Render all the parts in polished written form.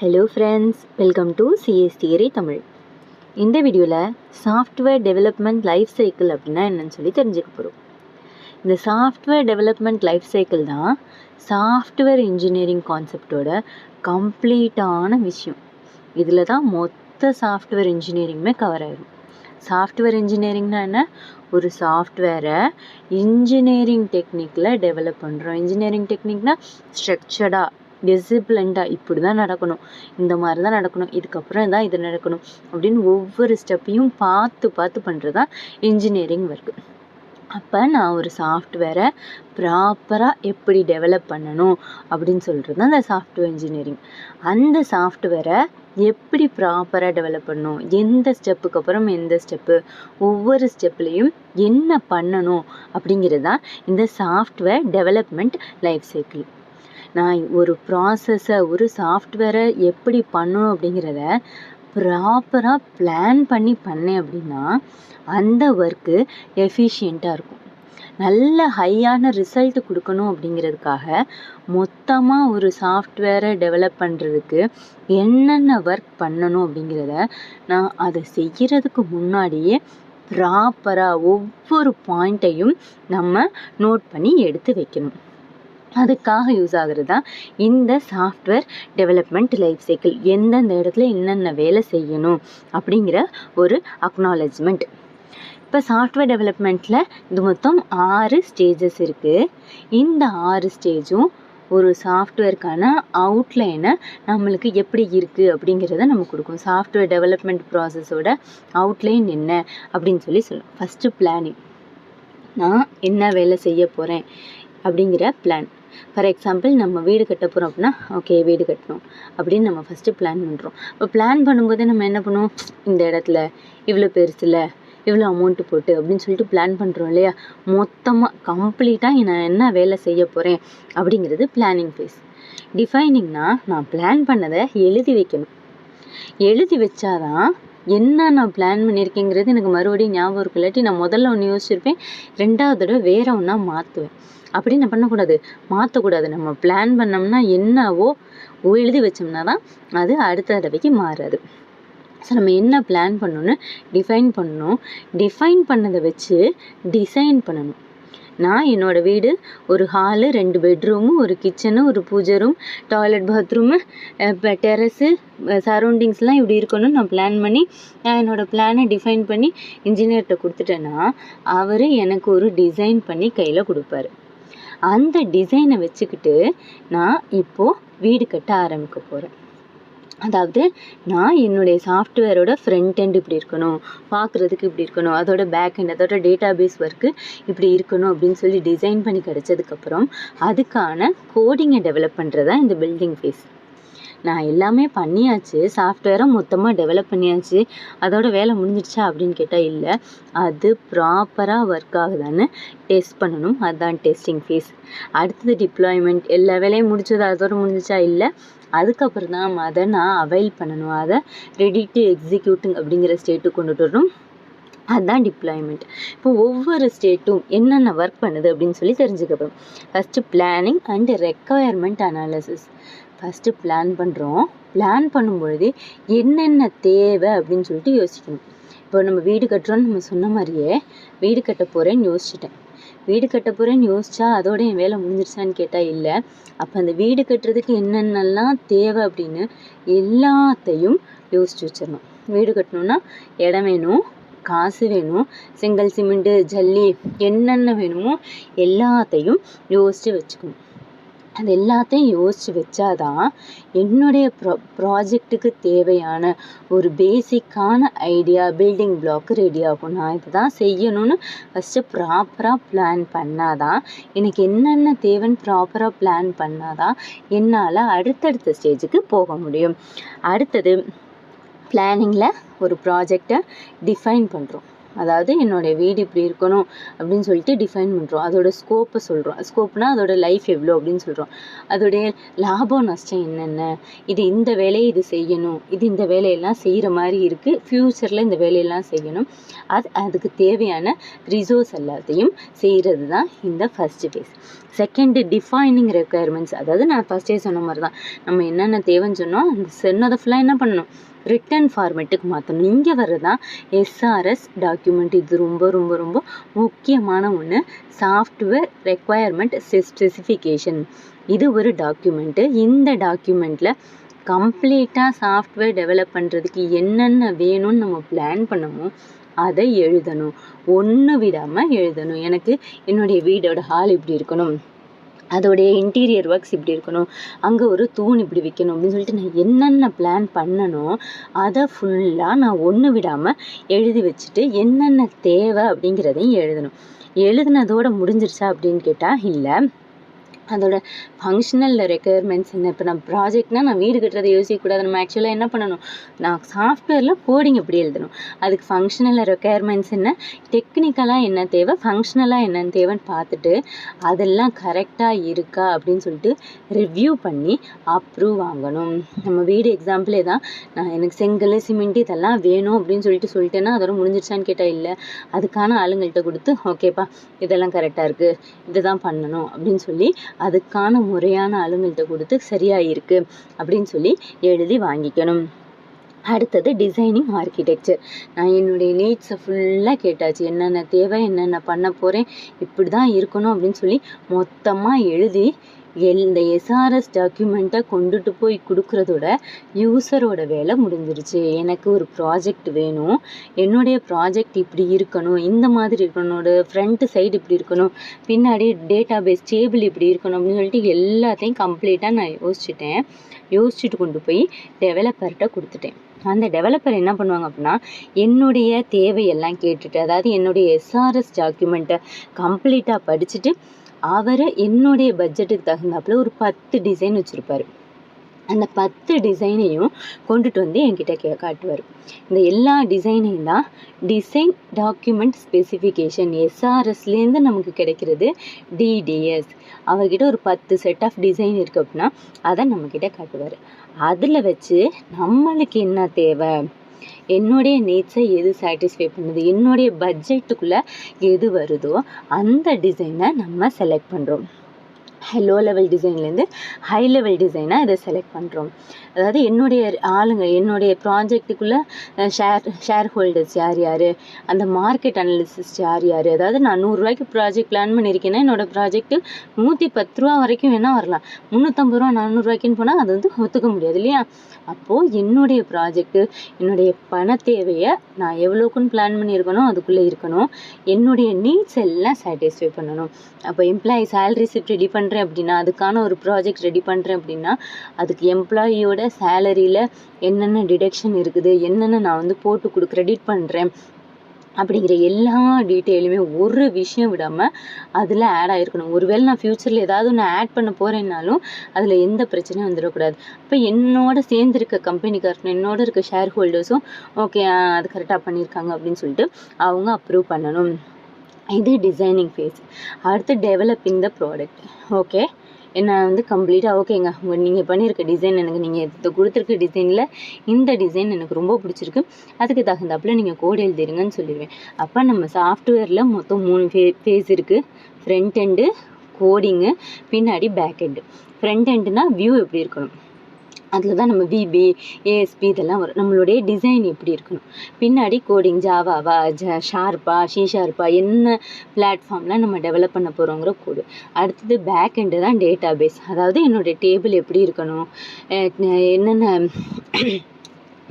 Hello friends, welcome to CS Theory Tamil. இந்த வீடியோவில் software development life cycle அப்படின்னா என்னன்னு சொல்லி தெரிஞ்சுக்க போகிறோம். இந்த சாஃப்ட்வேர் டெவலப்மெண்ட் லைஃப் சைக்கிள் தான் சாஃப்ட்வேர் இன்ஜினியரிங் கான்செப்டோட கம்ப்ளீட்டான விஷயம். இதில் தான் மொத்த சாஃப்ட்வேர் இன்ஜினியரிங்குமே கவர் ஆகிடும். சாஃப்ட்வேர் இன்ஜினியரிங்னா என்ன? ஒரு சாஃப்ட்வேரை இன்ஜினியரிங் டெக்னிக்கில் டெவலப் பண்ணுறோம். இன்ஜினியரிங் டெக்னிக்னா ஸ்ட்ரக்சர்டாக டிசிப்ளின்டாக இப்படி தான் நடக்கணும், இந்த மாதிரி தான் நடக்கணும், இதுக்கப்புறம் தான் இது நடக்கணும் அப்படின்னு ஒவ்வொரு ஸ்டெப்பையும் பார்த்து பண்ணுறது தான் இன்ஜினியரிங் ஒர்க்கு. அப்போ நான் ஒரு சாஃப்ட்வேரை ப்ராப்பராக எப்படி டெவலப் பண்ணணும் அப்படின்னு சொல்கிறது தான் அந்த சாஃப்ட்வேர் இன்ஜினியரிங். அந்த சாஃப்ட்வேரை எப்படி ப்ராப்பராக டெவலப் பண்ணணும், எந்த ஸ்டெப்புக்கு அப்புறம் எந்த ஸ்டெப்பு, ஒவ்வொரு ஸ்டெப்லேயும் என்ன பண்ணணும் அப்படிங்கிறது தான் இந்த சாஃப்ட்வேர் டெவலப்மெண்ட் லைஃப் சைக்கிள். நான் ஒரு ப்ராசஸை ஒரு சாஃப்ட்வேரை எப்படி பண்ணணும் அப்படிங்கிறத ப்ராப்பராக பிளான் பண்ணி பண்ணேன் அப்படின்னா அந்த ஒர்க்கு எஃபிஷியண்ட்டாக இருக்கும். நல்ல ஹையான ரிசல்ட் கொடுக்கணும் அப்படிங்கிறதுக்காக மொத்தமாக ஒரு சாஃப்ட்வேரை டெவலப் பண்ணுறதுக்கு என்னென்ன ஒர்க் பண்ணணும் அப்படிங்கிறத நான் அதை செய்கிறதுக்கு முன்னாடியே ப்ராப்பராக ஒவ்வொரு பாயிண்ட்டையும் நம்ம நோட் பண்ணி எடுத்து வைக்கணும். அதுக்காக யூஸ் ஆகிறது தான் இந்த சாஃப்ட்வேர் டெவலப்மெண்ட் லைஃப் சைக்கிள். எந்தெந்த இடத்துல என்னென்ன வேலை செய்யணும் அப்படிங்கிற ஒரு அக்னாலஜ்மெண்ட். இப்போ சாஃப்ட்வேர் டெவலப்மெண்ட்டில் இது மொத்தம் 6 ஸ்டேஜஸ் இருக்குது. இந்த 6 ஸ்டேஜும் ஒரு சாஃப்ட்வேருக்கான அவுட்லைனை நம்மளுக்கு எப்படி இருக்குது அப்படிங்கிறத நம்ம கொடுக்கும். சாஃப்ட்வேர் டெவலப்மெண்ட் ப்ராசஸோட அவுட்லைன் என்ன அப்படின்னு சொல்லும். First planning. நான் என்ன வேலை செய்ய போகிறேன் அப்படிங்கிற பிளான். ஃபார் எக்ஸாம்பிள் நம்ம வீடு கட்ட போகிறோம் அப்படின்னா ஓகே வீடு கட்டணும் அப்படின்னு நம்ம ஃபஸ்ட்டு பிளான் பண்ணுறோம். இப்போ பிளான் பண்ணும்போதே நம்ம என்ன பண்ணுவோம், இந்த இடத்துல இவ்வளோ பெருசில் இவ்வளோ அமௌண்ட்டு போட்டு அப்படின்னு சொல்லிட்டு பிளான் பண்ணுறோம் இல்லையா. மொத்தமாக கம்ப்ளீட்டாக நான் என்ன வேலை செய்ய போகிறேன் அப்படிங்கிறது பிளானிங் ஃபேஸ். டிஃபைனிங்னா நான் பிளான் பண்ணதை எழுதி வைக்கணும். எழுதி வச்சாதான் என்ன நான் பிளான் பண்ணியிருக்கேங்கிறது எனக்கு மறுபடியும் ஞாபகம் இருக்கும். இல்லாட்டி நான் முதல்ல ஒன்று யோசிச்சிருப்பேன், 2வது தடவை வேற ஒன்றா மாற்றுவேன். அப்படி நான் பண்ணக்கூடாது, மாற்றக்கூடாது. நம்ம பிளான் பண்ணோம்னா என்னவோ எழுதி வச்சோம்னா தான் அது அடுத்த தடவைக்கு மாறாது. ஸோ நம்ம என்ன பிளான் பண்ணணும்னு டிஃபைன் பண்ணணும். டிஃபைன் பண்ணதை வச்சு டிசைன் பண்ணணும். நான் என்னோடய வீடு ஒரு ஹாலு, 2 பெட்ரூமு, ஒரு கிச்சனு, ஒரு பூஜை ரூம், டாய்லெட், பாத்ரூமு, இப்போ டெரஸு, சரௌண்டிங்ஸ்லாம் இப்படி இருக்கணும்னு நான் பிளான் பண்ணி நான் என்னோடய பிளானை டிஃபைன் பண்ணி இன்ஜினியர்கிட்ட கொடுத்துட்டேன்னா அவர் எனக்கு ஒரு டிசைன் பண்ணி கையில் கொடுப்பாரு. அந்த டிசைனை வச்சுக்கிட்டு நான் இப்போது வீடு கட்ட ஆரம்பிக்க போகிறேன். அதாவது நான் என்னுடைய சாஃப்ட்வேரோட ஃப்ரண்ட் எண்ட் இப்படி இருக்கணும், பார்க்குறதுக்கு இப்படி இருக்கணும், அதோட பேக் எண்ட், அதோட டேட்டாபேஸ் ஒர்க்கு இப்படி இருக்கணும் அப்படின்னு சொல்லி டிசைன் பண்ணி கிடச்சதுக்கப்புறம் அதுக்கான கோடிங்கை டெவலப் பண்ணுறது தான் இந்த பில்டிங் ஃபேஸ். நான் எல்லாமே பண்ணியாச்சு, சாஃப்ட்வேரை மொத்தமாக டெவலப் பண்ணியாச்சு, அதோட வேலை முடிஞ்சிடுச்சா அப்படின்னு கேட்டால் இல்லை. அது ப்ராப்பராக ஒர்க் ஆகுதான்னு டெஸ்ட் பண்ணணும். அதுதான் டெஸ்டிங் ஃபேஸ். அடுத்தது டிப்ளாய்மெண்ட். எல்லா வேலையும் முடிச்சது, அதோட முடிஞ்சிச்சா இல்லை, அதுக்கப்புறம் தான் அதை நான் அவைல் பண்ணணும், அதை ரெடி டு எக்ஸிக்யூட்டிங் அப்படிங்கிற ஸ்டேட்டுக்கு கொண்டுட்டு வரணும். அதுதான் டிப்ளாய்மெண்ட். இப்போ ஒவ்வொரு ஸ்டேட்டும் என்னென்ன ஒர்க் பண்ணுது அப்படின்னு சொல்லி தெரிஞ்சுக்கப்போம். First planning and requirement analysis. First plan பண்ணுறோம். பிளான் பண்ணும்பொழுது என்னென்ன தேவை அப்படின்னு சொல்லிட்டு யோசிக்கணும். இப்போ நம்ம வீடு கட்டுறோன்னு நம்ம சொன்ன மாதிரியே வீடு கட்ட போகிறேன்னு யோசிச்சிட்டேன். வீடு கட்ட போகிறேன்னு யோசிச்சா அதோட என் வேலை முடிஞ்சிருச்சான்னு கேட்டால் இல்லை. அப்போ அந்த வீடு கட்டுறதுக்கு என்னென்னலாம் தேவை அப்படின்னு எல்லாத்தையும் யோசிச்சு வச்சிடணும். வீடு கட்டணுன்னா இடம் வேணும், காசு வேணும், செங்கல், சிமெண்ட்டு, ஜல்லி என்னென்ன வேணுமோ எல்லாத்தையும் யோசித்து வச்சுக்கணும். அது எல்லாத்தையும் யோசித்து வச்சாதான் என்னுடைய ப்ராஜெக்ட்டுக்கு தேவையான ஒரு பேசிக்கான ஐடியா, பில்டிங் பிளாக் ரெடி ஆகும். நான் இதை தான் செய்யணும்னு ஃபஸ்ட்டு ப்ராப்பராக பிளான் பண்ணாதான், எனக்கு என்னென்ன தேவைன்னு ப்ராப்பராக பிளான் பண்ணாதான் என்னால் அடுத்தடுத்த ஸ்டேஜுக்கு போக முடியும். அடுத்தது பிளானிங்கில் ஒரு ப்ராஜெக்டை டிஃபைன் பண்ணுறோம். அதாவது என்னுடைய வீடு இப்படி இருக்கணும் அப்படின்னு சொல்லிட்டு டிஃபைன் பண்ணுறோம். அதோட ஸ்கோப்பை சொல்கிறோம். ஸ்கோப்னா அதோட லைஃப் எவ்வளோ அப்படின்னு சொல்கிறோம். அதோடைய லாபம் நஷ்டம் என்னென்ன, இது இந்த வேலையை இது செய்யணும், இது இந்த வேலையெல்லாம் செய்கிற மாதிரி இருக்குது, ஃப்யூச்சரில் இந்த வேலையெல்லாம் செய்யணும், அதுக்கு தேவையான ரிசோர்ஸ் எல்லாத்தையும் செய்கிறது தான் இந்த first phase. Second defining requirements. அதாவது நான் ஃபஸ்ட்டே சொன்ன மாதிரி தான், நம்ம என்னென்ன தேவைன்னு சொன்னோம் அந்த சொன்னதை ஃபுல்லாக என்ன பண்ணணும், ரிட்டன் ஃபார்மேட்டுக்கு மாற்றணும். இங்கே வர்றதான் எஸ்ஆர்எஸ் டாக்குமெண்ட். இது ரொம்ப ரொம்ப ரொம்ப முக்கியமான ஒன்று. Software requirement specification. இது ஒரு டாக்குமெண்ட்டு. இந்த டாக்குமெண்ட்டில் கம்ப்ளீட்டாக சாஃப்ட்வேர் டெவலப் பண்ணுறதுக்கு என்னென்ன வேணும்னு நம்ம பிளான் பண்ணமோ அதை எழுதணும். ஒன்று விடாமல் எழுதணும். எனக்கு என்னுடைய வீடோட ஹால் இப்படி இருக்கணும், அதோடைய இன்டீரியர் ஒர்க்ஸ் இப்படி இருக்கணும், அங்கே ஒரு தூண் இப்படி வைக்கணும் அப்படின்னு சொல்லிட்டு நான் என்னென்ன பிளான் பண்ணணும் அதை ஃபுல்லாக நான் ஒன்று விடாமல் எழுதி வச்சுட்டு என்னென்ன தேவை அப்படிங்கிறதையும் எழுதணும். எழுதுனதோடு முடிஞ்சிருச்சா அப்படின்னு கேட்டால் இல்லை. அதோட ஃபங்க்ஷனல் ரெக்குயர்மெண்ட்ஸ் என்ன. இப்போ நம்ம ப்ராஜெக்ட்னால் நான் வீடு கட்டுறதை யோசிக்கக்கூடாது. நம்ம ஆக்சுவலாக என்ன பண்ணணும், நான் சாஃப்ட்வேரில் கோடிங் எப்படி எழுதணும், அதுக்கு ஃபங்க்ஷனல் ரெக்குயர்மெண்ட்ஸ் என்ன, டெக்னிக்கலாக என்ன தேவை, ஃபங்க்ஷனலாக என்னென்னு தேவைன்னு பார்த்துட்டு அதெல்லாம் கரெக்டாக இருக்கா அப்படின்னு சொல்லிட்டு ரிவ்யூ பண்ணி அப்ரூவ் வாங்கணும். நம்ம வீடு எக்ஸாம்பிளே தான். நான் எனக்கு செங்கல் சிமெண்ட் இதெல்லாம் வேணும் அப்படின்னு சொல்லிட்டேன்னா அதோட முடிஞ்சிருச்சான்னு கேட்டால் இல்லை. அதுக்கான ஆளுங்கள்கிட்ட கொடுத்து ஓகேப்பா இதெல்லாம் கரெக்டாக இருக்குது, இதை தான் பண்ணணும் அப்படின்னு சொல்லி அதுக்கான முறையான ஆளுங்கள்கிட்ட கொடுத்து சரியாக இருக்குது அப்படின்னு சொல்லி எழுதி வாங்கிக்கணும். அடுத்தது டிசைனிங் ஆர்கிடெக்சர். நான் என்னுடைய நீட்ஸை ஃபுல்லாக கேட்டாச்சு, என்னென்ன தேவை, என்னென்ன பண்ண போகிறேன், இப்படி தான் இருக்கணும் அப்படின்னு சொல்லி மொத்தமாக எழுதி இந்த எஸ்ஆர்எஸ் டாக்குமெண்ட்டை கொண்டுட்டு போய் கொடுக்குறதோட யூசரோட வேலை முடிஞ்சிருச்சு. எனக்கு ஒரு ப்ராஜெக்ட் வேணும், என்னுடைய ப்ராஜெக்ட் இப்படி இருக்கணும், இந்த மாதிரி இருக்கணும், ஃப்ரண்ட் சைடு இப்படி இருக்கணும், பின்னாடி டேட்டாபேஸ் டேபிள் இப்படி இருக்கணும் அப்படின்னு சொல்லிட்டு எல்லாத்தையும் கம்ப்ளீட்டாக நான் யோசிச்சுட்டு கொண்டு போய் டெவலப்பர்கிட்ட கொடுத்துட்டேன். அந்த டெவலப்பர் என்ன பண்ணுவாங்க அப்படின்னா என்னுடைய தேவையெல்லாம் கேட்டுட்டு, அதாவது என்னுடைய எஸ்ஆர்எஸ் டாக்குமெண்ட்டை கம்ப்ளீட்டாக படிச்சுட்டு அவர் என்னுடைய பட்ஜெட்டுக்கு தகுந்தாப்புல ஒரு 10 டிசைன் வச்சுருப்பார். அந்த 10 டிசைனையும் கொண்டுட்டு வந்து என்கிட்ட காட்டுவார். இந்த எல்லா டிசைனையும் தான் டிசைன் டாக்குமெண்ட் ஸ்பெசிஃபிகேஷன், எஸ்ஆர்எஸ்லேருந்து நமக்கு கிடைக்கிறது டிடிஎஸ். அவர்கிட்ட ஒரு 10 செட் ஆஃப் டிசைன் இருக்குது அப்படின்னா அதை நம்மக்கிட்ட காட்டுவார். அதில் வச்சு நம்மளுக்கு என்ன தேவை, என்னுடைய நீட்ஸை எது சாட்டிஸ்ஃபை பண்ணுது, என்னுடைய பட்ஜெட்டுக்குள்ளே எது வருதோ அந்த டிசைனை நம்ம செலக்ட் பண்ணுறோம். லோ லெவல் டிசைன்லேருந்து ஹை லெவல் டிசைனாக இதை செலக்ட் பண்ணுறோம். அதாவது என்னுடைய ஆளுங்க, என்னுடைய ப்ராஜெக்ட்டுக்குள்ளே ஷேர் ஹோல்டர்ஸ் யார், அந்த மார்க்கெட் அனாலிசிஸ்ட் யார், அதாவது நான் 100 ரூபாய்க்கு ப்ராஜெக்ட் பிளான் பண்ணியிருக்கேன்னா என்னோடய ப்ராஜெக்ட்டு 110 ரூபா வரைக்கும் வேணால் வரலாம். 350 ரூபா 400 ரூபாய்க்குன்னு போனால் அது வந்து ஒத்துக்க முடியாது இல்லையா. அப்போது என்னுடைய ப்ராஜெக்ட்டு, என்னுடைய பண தேவையை நான் எவ்வளோக்குன்னு பிளான் பண்ணியிருக்கணும் அதுக்குள்ளே இருக்கணும், என்னுடைய நீட்ஸ் எல்லாம் சாட்டிஸ்ஃபை பண்ணணும். அப்போ எம்ப்ளாயி சேலரி ஷீட் ரெடி பண்ணுறேன் அப்படின்னா, அதுக்கான ஒரு ப்ராஜெக்ட் ரெடி பண்ணுறேன் அப்படின்னா அதுக்கு எம்ப்ளாயியோட சேலரியில் என்னென்ன டிடக்ஷன் இருக்குது, என்னென்ன நான் வந்து போட்டு கிரெடிட் பண்ணுறேன் அப்படிங்கிற எல்லா டீட்டெயிலுமே ஒரு விஷயம் விடாமல் அதில் ஆட் ஆகிருக்கணும். ஒருவேளை நான் ஃப்யூச்சரில் ஏதாவது ஒன்று ஆட் பண்ண போகிறேன்னாலும் அதில் எந்த பிரச்சனையும் வந்துடக்கூடாது. இப்போ என்னோட சேர்ந்துருக்க கம்பெனிக்காரன், என்னோட இருக்க ஷேர் ஹோல்டர்ஸும் ஓகே அது கரெக்டாக பண்ணியிருக்காங்க அப்படின்னு சொல்லிட்டு அவங்க அப்ரூவ் பண்ணணும். இது டிசைனிங் ஃபேஸ். அடுத்து டெவலப்பிங் த ப்ராடக்ட். ஓகே, என்ன வந்து கம்ப்ளீட்டாக ஓகேங்க, நீங்கள் பண்ணியிருக்க டிசைன் எனக்கு, நீங்கள் கொடுத்துருக்க டிசைனில் இந்த டிசைன் எனக்கு ரொம்ப பிடிச்சிருக்கு, அதுக்கு தகுந்தாப்புல நீங்கள் கோட் எழுதிருங்கன்னு சொல்லிடுவேன். அப்போ நம்ம சாஃப்ட்வேரில் மொத்தம் 3 ஃபேஸ் இருக்குது. ஃப்ரண்ட் எண்டு, கோடிங்கு, பின்னாடி பேக் எண்டு. ஃப்ரண்ட் எண்டுனா வியூ எப்படி இருக்கணும், அதில் தான் நம்ம விபி ஏஎஸ்பி இதெல்லாம் வரும். நம்மளுடைய டிசைன் எப்படி இருக்கணும், பின்னாடி கோடிங் ஜாவாவா ஷார்ப்பா ஷார்ப்பா என்ன பிளாட்ஃபார்மில் நம்ம டெவலப் பண்ண போகிறோங்கிற கோடு. அடுத்தது பேக் எண்டு தான் டேட்டா பேஸ். அதாவது என்னுடைய டேபிள் எப்படி இருக்கணும், என்னென்ன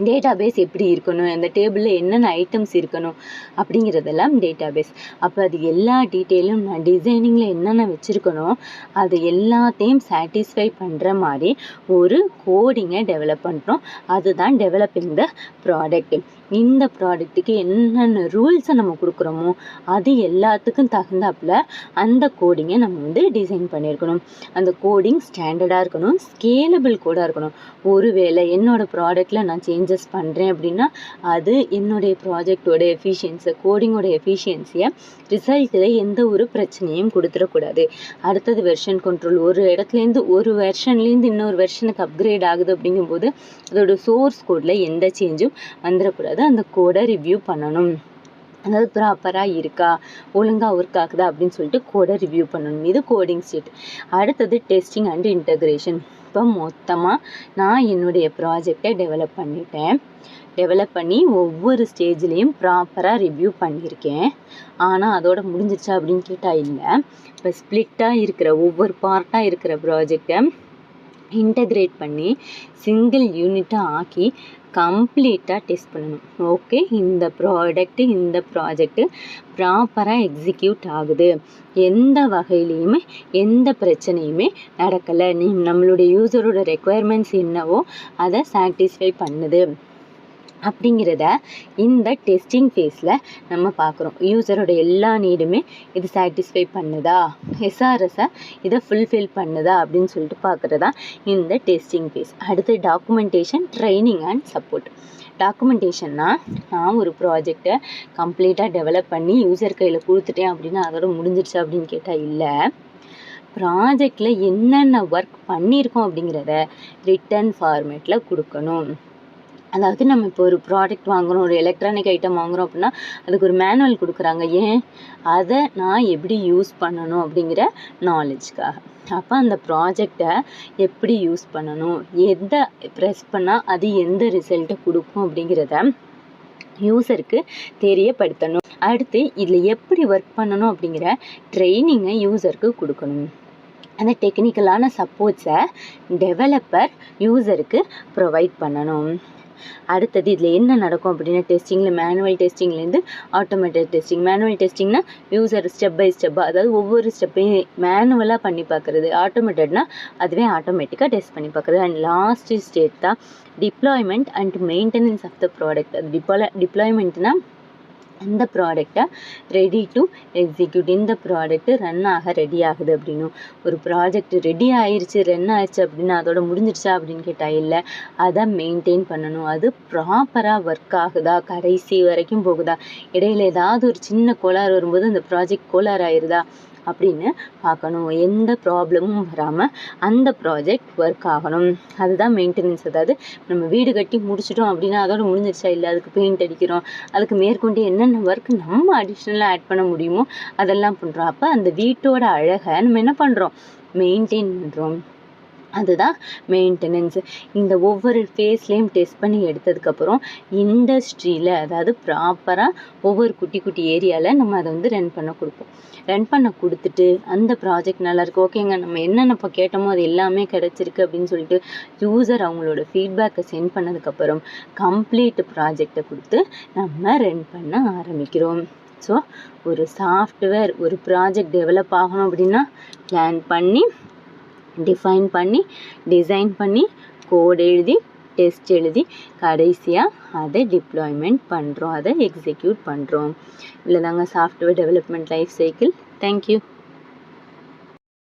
டேட்டா பேஸ் எப்படி இருக்கணும், அந்த டேபிளில் என்னென்ன ஐட்டம்ஸ் இருக்கணும் அப்படிங்கிறதெல்லாம் டேட்டா பேஸ். அப்போ அது எல்லா டீட்டெயிலும் நான் டிசைனிங்கில் என்னென்ன வச்சுருக்கணும் அது எல்லாத்தையும் சாட்டிஸ்ஃபை பண்ணுற மாதிரி ஒரு கோடிங்கை டெவலப் பண்ணுறோம். அதுதான் டெவலப்பிங் த ப்ராடக்ட். இந்த ப்ராடக்ட்டுக்கு என்னென்ன ரூல்ஸை நம்ம கொடுக்குறோமோ அது எல்லாத்துக்கும் தகுந்தாப்புல அந்த கோடிங்கை நம்ம வந்து டிசைன் பண்ணியிருக்கணும். அந்த கோடிங் ஸ்டாண்டர்டாக இருக்கணும், ஸ்கேலபிள் கோடாக இருக்கணும். ஒருவேளை என்னோடய ப்ராடக்டில் நான் சேஞ்ச் சேஞ்சஸ் பண்ணுறேன் அப்படின்னா அது என்னுடைய ப்ராஜெக்டோட எஃபிஷியன்ஸை கோடிங்கோட எஃபிஷியன்சியை ரிசல்ட்டில் எந்த ஒரு பிரச்சனையும் கொடுத்துடக்கூடாது. அடுத்தது வெர்ஷன் கண்ட்ரோல், ஒரு இடத்துலேருந்து ஒரு வெர்ஷன்லேருந்து இன்னொரு வெர்ஷனுக்கு அப்கிரேட் ஆகுது அப்படிங்கும்போது அதோட சோர்ஸ் கோடில் எந்த சேஞ்சும் வந்துடக்கூடாது. அந்த கோடை ரிவ்யூ பண்ணணும். அதாவது ப்ராப்பராக இருக்கா, ஒழுங்காக ஒர்க் ஆகுதா அப்படின்னு சொல்லிட்டு கோடை ரிவ்யூ பண்ணணும். இது கோடிங் ஸ்டேட். அடுத்தது டெஸ்டிங் அண்ட் இன்டகிரேஷன். இப்போ மொத்தமாக நான் என்னுடைய ப்ராஜெக்டை டெவலப் பண்ணி ஒவ்வொரு ஸ்டேஜ்லேயும் ப்ராப்பராக ரிவ்யூ பண்ணியிருக்கேன். ஆனால் அதோட முடிஞ்சிருச்சா அப்படின்னு கேட்டால் இல்லை. இப்போ ஸ்ப்ளிட்டாக இருக்கிற ஒவ்வொரு பார்ட்டாக இருக்கிற ப்ராஜெக்டை இன்டகிரேட் பண்ணி சிங்கிள் யூனிட்டாக ஆக்கி கம்ப்ளீட்டாக டெஸ்ட் பண்ணணும். ஓகே, இந்த ப்ராஜெக்ட்டு ப்ராப்பராக எக்ஸிக்யூட் ஆகுது, எந்த வகையிலையுமே எந்த பிரச்சனையுமே நடக்கலை, நம்மளுடைய யூசரோட ரெக்குயர்மெண்ட்ஸ் என்னவோ அதை சாட்டிஸ்ஃபை பண்ணுது அப்படிங்கிறத இந்த டெஸ்டிங் ஃபேஸில் நம்ம பார்க்குறோம். யூசரோட எல்லா நீடுமே இது சாட்டிஸ்ஃபை பண்ணுதா, எஸ்ஆர்எஸை இதை ஃபுல்ஃபில் பண்ணுதா அப்படின்னு சொல்லிட்டு பார்க்குறதா இந்த டெஸ்டிங் ஃபேஸ். அடுத்து டாக்குமெண்டேஷன், ட்ரைனிங் அண்ட் சப்போர்ட். டாக்குமெண்டேஷன்னா நான் ஒரு ப்ராஜெக்டை கம்ப்ளீட்டாக டெவலப் பண்ணி யூசர் கையில் கொடுத்துட்டேன் அப்படின்னா அதோட முடிஞ்சிடுச்சு அப்படின்னு கேட்டால் இல்லை. ப்ராஜெக்டில் என்னென்ன ஒர்க் பண்ணியிருக்கோம் அப்படிங்கிறத ரிட்டன் ஃபார்மேட்டில் கொடுக்கணும். அதாவது நம்ம இப்போ ஒரு ப்ராடக்ட் வாங்குகிறோம், ஒரு எலக்ட்ரானிக் ஐட்டம் வாங்குகிறோம் அப்படின்னா அதுக்கு ஒரு மேனுவல் கொடுக்குறாங்க. ஏன்? அதை நான் எப்படி யூஸ் பண்ணணும் அப்படிங்கிற நாலேஜ்க்காக. அப்போ அந்த ப்ராஜெக்டை எப்படி யூஸ் பண்ணணும், எதை ப்ரெஸ் பண்ணால் அது எந்த ரிசல்ட்டை கொடுக்கும் அப்படிங்கிறத யூசருக்கு தெரியப்படுத்தணும். அடுத்து இதில் எப்படி ஒர்க் பண்ணணும் அப்படிங்கிற ட்ரைனிங்கை யூசருக்கு கொடுக்கணும். அந்த டெக்னிக்கலான சப்போர்ட்ஸை டெவலப்பர் யூசருக்கு ப்ரொவைட் பண்ணணும். அடுத்தது இதில் என்ன நடக்கும் அப்படின்னா டெஸ்டிங்கில் மேனுவல் டெஸ்டிங்லேருந்து ஆட்டோமேட்டட் டெஸ்டிங். மேனுவல் டெஸ்டிங்னா யூசர் ஸ்டெப் பை ஸ்டெப்பாக, அதாவது ஒவ்வொரு ஸ்டெப்பையும் மேனுவலாக பண்ணி பார்க்குறது. ஆட்டோமேட்டட்னா அதுவே ஆட்டோமேட்டிக்காக டெஸ்ட் பண்ணி பார்க்குறது. அண்ட் லாஸ்ட் ஸ்டேட் தான் deployment and maintenance of the product. அது டிப்ளாய்மெண்ட்னா இந்த ப்ராடக்டை ரெடி டு எக்ஸிக்யூட், இந்த ப்ராடக்ட்டு ரன் ஆக ரெடி ஆகுது அப்படின்னும். ஒரு ப்ராஜெக்ட் ரெடி ஆயிடுச்சு, ரன் ஆயிடுச்சு அப்படின்னா அதோட முடிஞ்சிடுச்சா அப்படின்னு கேட்டால் இல்லை, அதை மெயின்டைன் பண்ணணும். அது ப்ராப்பராக ஒர்க் ஆகுதா, கடைசி வரைக்கும் போகுதா, இடையில ஏதாவது ஒரு சின்ன கோளாறு வரும்போது அந்த ப்ராஜெக்ட் கோளாறு ஆயிடுதா அப்படின்னு பார்க்கணும். எந்த ப்ராப்ளமும் வராமல் அந்த ப்ராஜெக்ட் ஒர்க் ஆகணும். அதுதான் மெயின்டெனன்ஸ். அதாவது நம்ம வீடு கட்டி முடிச்சிட்டோம் அப்படின்னா அதோட முடிஞ்சிருச்சா இல்லை, அதுக்கு பெயிண்ட் அடிக்கிறோம், அதுக்கு மேற்கொண்டு என்னென்ன ஒர்க் நம்ம அடிஷ்னலாக ஆட் பண்ண முடியுமோ அதெல்லாம் பண்ணுறோம். அப்போ அந்த வீட்டோட அழகை நம்ம என்ன பண்ணுறோம், மெயின்டைன் பண்ணுறோம். அதுதான் மெயின்டெனன்ஸ். இந்த ஒவ்வொரு ஃபேஸ்லேயும் டெஸ்ட் பண்ணி எடுத்ததுக்கப்புறம் இண்டஸ்ட்ரியில், அதாவது ப்ராப்பராக ஒவ்வொரு குட்டி குட்டி ஏரியாவில் நம்ம அதை வந்து ரன் பண்ண கொடுத்துட்டு அந்த ப்ராஜெக்ட் நல்லாயிருக்கு, ஓகேங்க, நம்ம என்னென்ன இப்போ கேட்டோமோ அது எல்லாமே கிடச்சிருக்கு அப்படின்னு சொல்லிட்டு யூசர் அவங்களோட ஃபீட்பேக்கை சென்ட் பண்ணதுக்கப்புறம் கம்ப்ளீட் ப்ராஜெக்டை கொடுத்து நம்ம ரன் பண்ண ஆரம்பிக்கிறோம். ஸோ ஒரு சாஃப்ட்வேர், ஒரு ப்ராஜெக்ட் டெவலப் ஆகணும் அப்படின்னா பிளான் பண்ணி, டிஃபைன் பண்ணி, டிசைன் பண்ணி, கோட் எழுதி, டெஸ்ட் எழுதி, கடைசியாக அதை டிப்ளாய்மெண்ட் பண்ணுறோம், அதை எக்ஸிக்யூட் பண்ணுறோம். இல்லை தாங்க software development life cycle. Thank you.